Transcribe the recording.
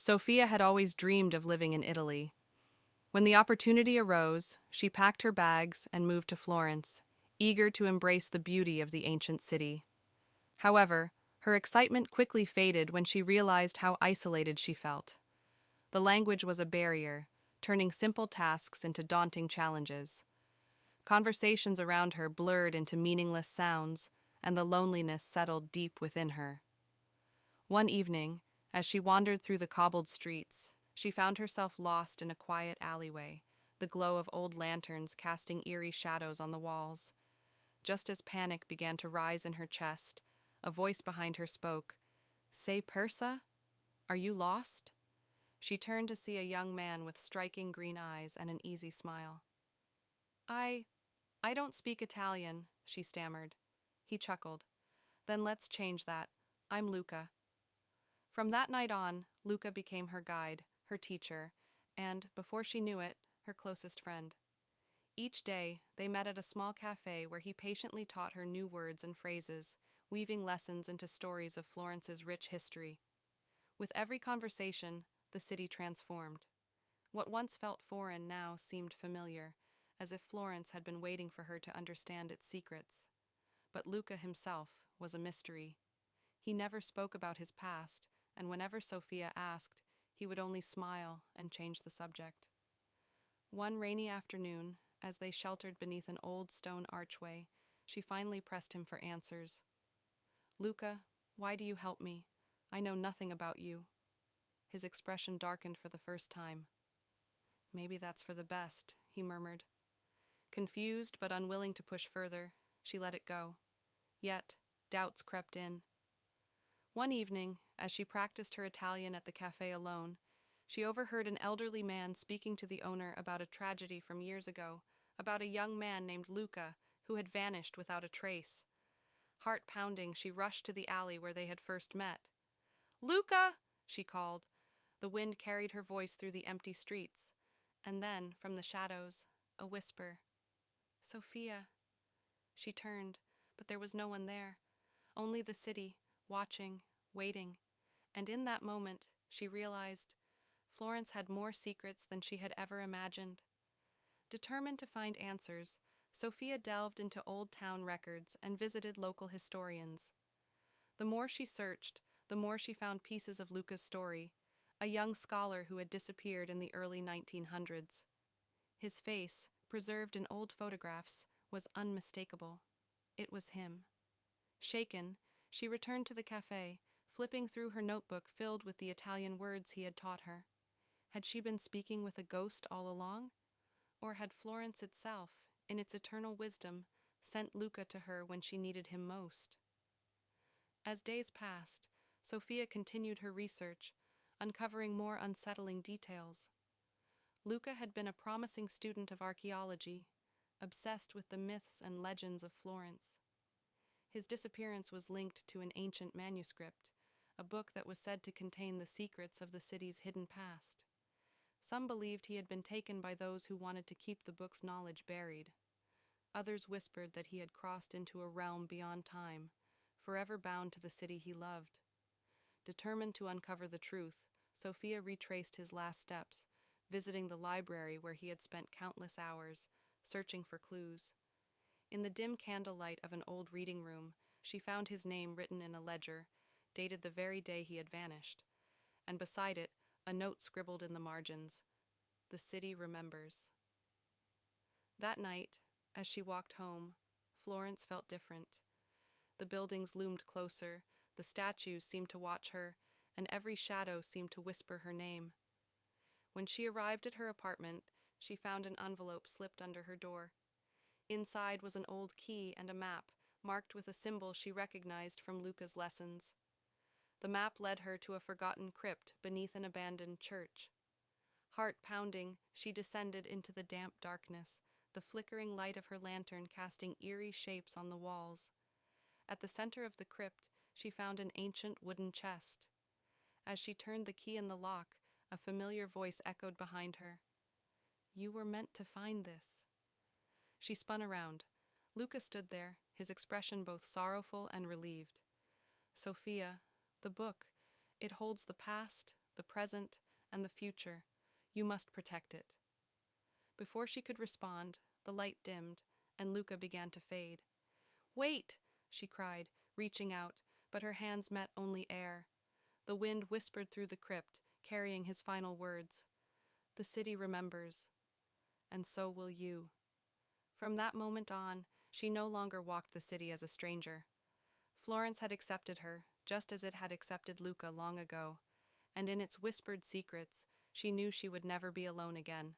Sophia had always dreamed of living in Italy. When the opportunity arose, she packed her bags and moved to Florence, eager to embrace the beauty of the ancient city. However, her excitement quickly faded when she realized how isolated she felt. The language was a barrier, turning simple tasks into daunting challenges. Conversations around her blurred into meaningless sounds, and the loneliness settled deep within her. One evening, as she wandered through the cobbled streets, she found herself lost in a quiet alleyway, the glow of old lanterns casting eerie shadows on the walls. Just as panic began to rise in her chest, a voice behind her spoke. "Sei persa? Are you lost?" She turned to see a young man with striking green eyes and an easy smile. I I don't speak Italian," she stammered. He chuckled. "Then let's change that. I'm Luca." From that night on, Luca became her guide, her teacher, and, before she knew it, her closest friend. Each day, they met at a small cafe where he patiently taught her new words and phrases, weaving lessons into stories of Florence's rich history. With every conversation, the city transformed. What once felt foreign now seemed familiar, as if Florence had been waiting for her to understand its secrets. But Luca himself was a mystery. He never spoke about his past, and whenever Sophia asked, he would only smile and change the subject. One rainy afternoon, as they sheltered beneath an old stone archway, she finally pressed him for answers. "Luca, why do you help me? I know nothing about you." His expression darkened for the first time. "Maybe that's for the best," he murmured. Confused but unwilling to push further, she let it go. Yet, doubts crept in. One evening, as she practiced her Italian at the cafe alone, she overheard an elderly man speaking to the owner about a tragedy from years ago, about a young man named Luca who had vanished without a trace. Heart pounding, she rushed to the alley where they had first met. "Luca!" she called. The wind carried her voice through the empty streets, and then, from the shadows, a whisper. "Sophia." She turned, but there was no one there, only the city, watching, waiting, and in that moment, she realized Florence had more secrets than she had ever imagined. Determined to find answers, Sophia delved into old town records and visited local historians. The more she searched, the more she found pieces of Luca's story, a young scholar who had disappeared in the early 1900s. His face, preserved in old photographs, was unmistakable. It was him. Shaken, she returned to the cafe, flipping through her notebook filled with the Italian words he had taught her. Had she been speaking with a ghost all along? Or had Florence itself, in its eternal wisdom, sent Luca to her when she needed him most? As days passed, Sophia continued her research, uncovering more unsettling details. Luca had been a promising student of archaeology, obsessed with the myths and legends of Florence. His disappearance was linked to an ancient manuscript, a book that was said to contain the secrets of the city's hidden past. Some believed he had been taken by those who wanted to keep the book's knowledge buried. Others whispered that he had crossed into a realm beyond time, forever bound to the city he loved. Determined to uncover the truth, Sophia retraced his last steps, visiting the library where he had spent countless hours, searching for clues. In the dim candlelight of an old reading room, she found his name written in a ledger, dated the very day he had vanished, and beside it, a note scribbled in the margins. "The city remembers." That night, as she walked home, Florence felt different. The buildings loomed closer, the statues seemed to watch her, and every shadow seemed to whisper her name. When she arrived at her apartment, she found an envelope slipped under her door. Inside was an old key and a map, marked with a symbol she recognized from Luca's lessons. The map led her to a forgotten crypt beneath an abandoned church. Heart pounding, she descended into the damp darkness, the flickering light of her lantern casting eerie shapes on the walls. At the center of the crypt, she found an ancient wooden chest. As she turned the key in the lock, a familiar voice echoed behind her. "You were meant to find this." She spun around. Luca stood there, his expression both sorrowful and relieved. "Sophia, the book, it holds the past, the present, and the future. You must protect it." Before she could respond, the light dimmed, and Luca began to fade. "Wait!" she cried, reaching out, but her hands met only air. The wind whispered through the crypt, carrying his final words. "The city remembers, and so will you." From that moment on, she no longer walked the city as a stranger. Florence had accepted her, just as it had accepted Luca long ago, and in its whispered secrets, she knew she would never be alone again.